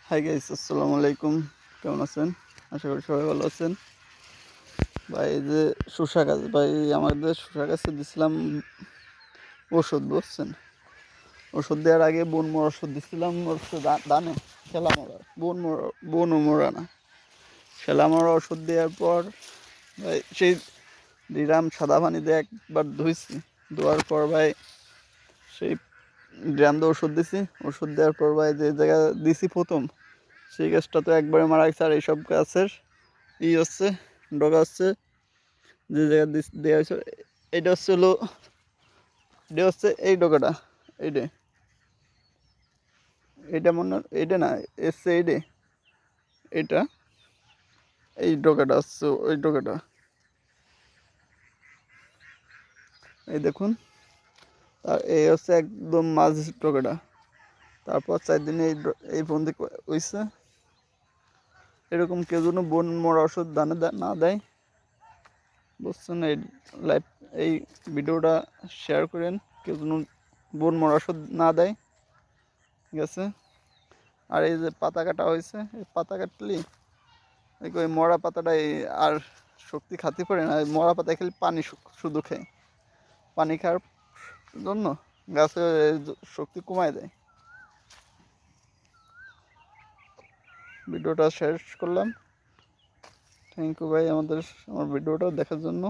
Hi guys, আসসালামু আলাইকুম। কেমন আছেন? আশা করি সবাই ভালো আছেন। ভাই এই যে শসা গাছ, ভাই আমাদের শসা গাছে দিছিলাম ওষুধ, বুঝছেন? ওষুধ দেওয়ার আগে বন মরা ওষুধ দিছিলাম হচ্ছে দানে খেলা মরা, বন মরা না, খেলা মরা ওষুধ দেওয়ার পর ভাই সেই ড্রাম সাদা পানি দিয়ে একবার ধুইছি। ধোয়ার পর ভাই সেই ড্রাম দিয়ে ওষুধ দিছি। ওষুধ দেওয়ার পর ভাই যে জায়গা দিছি প্রথম, সেই গাছটা তো একবারে মারা গেছে। আর এইসব গাছের হচ্ছে ডগা হচ্ছে যে জায়গা দেওয়া হয়েছে, এটা হচ্ছে হলো, এটা হচ্ছে এই ডগাটা, এইটা এটা মনে, এইটা না, এসছে এইটা, এটা এই ডগাটা হচ্ছে ওই ডগাটা, এই দেখুন। আর এই হচ্ছে একদম মাঝ ডগাটা। তারপর 4 দিনে এই বন্দি হয়েছে। এরকম কেউ যেন বন মরা ওষুধ দানে না দেয়, বুঝছেন? এই লাইভ, এই ভিডিওটা শেয়ার করেন, কেউ যেন বন মরা ওষুধ না দেয়, ঠিক আছে? আর এই যে পাতা কাটা হয়েছে, এই পাতা কাটলি ওই মরা পাতাটাই আর শক্তি খাতি পড়ে না। মরা পাতা খেলে পানি শুধু খায়, পানি খাওয়ার জন্য গাছের শক্তি কমায় দেয়। ভিডিওটা শেষ করলাম। থ্যাংক ইউ ভাই আমার ভিডিওটা দেখার জন্য।